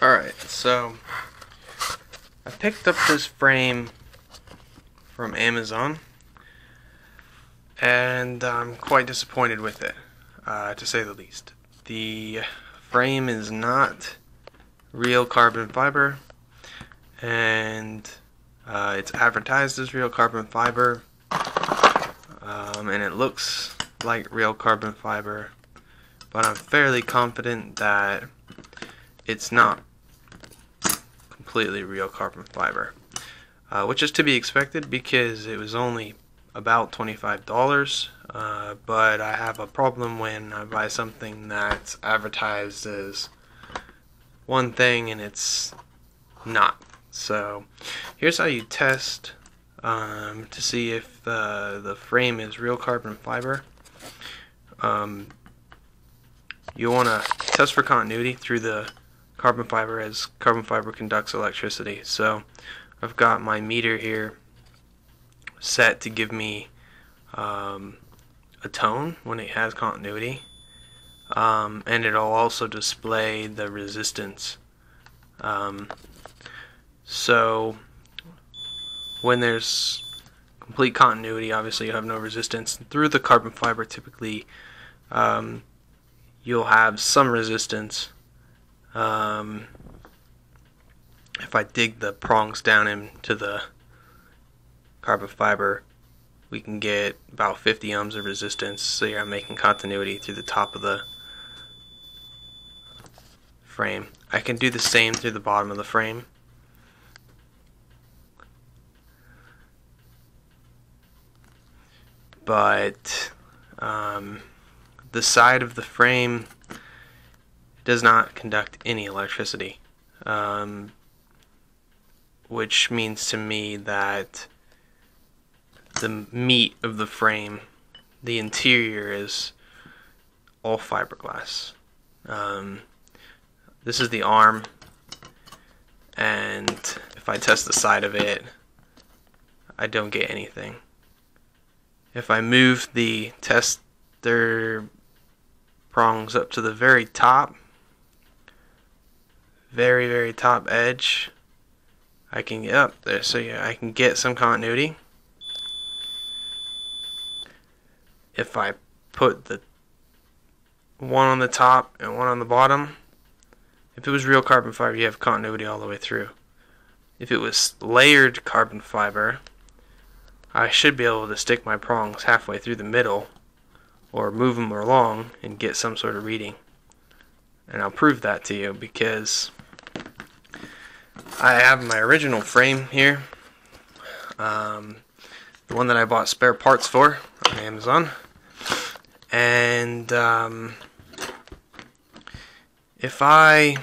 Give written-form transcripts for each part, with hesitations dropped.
Alright, so I picked up this frame from Amazon and I'm quite disappointed with it, to say the least. The frame is not real carbon fiber, and it's advertised as real carbon fiber, and it looks like real carbon fiber, but I'm fairly confident that it's not completely real carbon fiber, which is to be expected because it was only about $25, but I have a problem when I buy something that's advertised as one thing and it's not. So here's how you test to see if the frame is real carbon fiber. You want to test for continuity through the carbon fiber, as carbon fiber conducts electricity. So I've got my meter here set to give me a tone when it has continuity, and it'll also display the resistance. So when there's complete continuity, obviously you have no resistance. Through the carbon fiber, typically you'll have some resistance. If I dig the prongs down into the carbon fiber, we can get about 50 ohms of resistance, so you're making continuity through the top of the frame. I can do the same through the bottom of the frame. But the side of the frame does not conduct any electricity, which means to me that the meat of the frame, the interior, is all fiberglass. This is the arm, and if I test the side of it, I don't get anything. If I move the tester prongs up to the very top, very top edge, I can get up there, so yeah, I can get some continuity. If I put the one on the top and one on the bottom, if it was real carbon fiber, you have continuity all the way through. If it was layered carbon fiber, I should be able to stick my prongs halfway through the middle or move them along and get some sort of reading. And I'll prove that to you because I have my original frame here, the one that I bought spare parts for on Amazon, and if I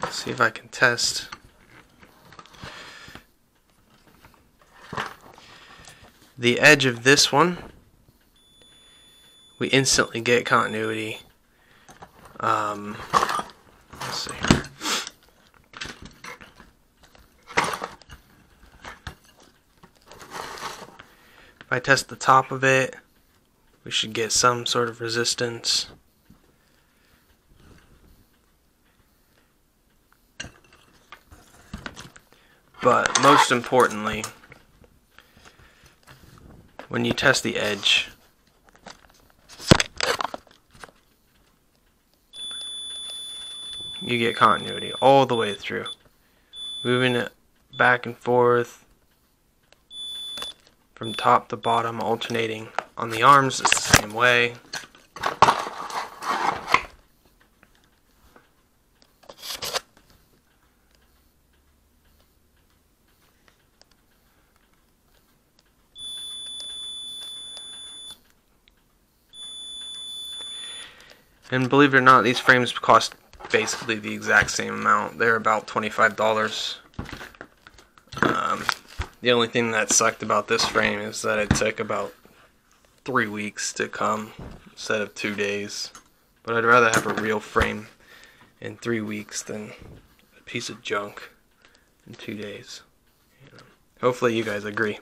see if I can test the edge of this one, we instantly get continuity. Let's see. If I test the top of it, we should get some sort of resistance. But most importantly, when you test the edge, you get continuity all the way through. Moving it back and forth from top to bottom, alternating. On the arms, it's the same way. And believe it or not, these frames cost basically the exact same amount. They're about $25. The only thing that sucked about this frame is that it took about 3 weeks to come instead of 2 days. But I'd rather have a real frame in 3 weeks than a piece of junk in 2 days. Hopefully you guys agree.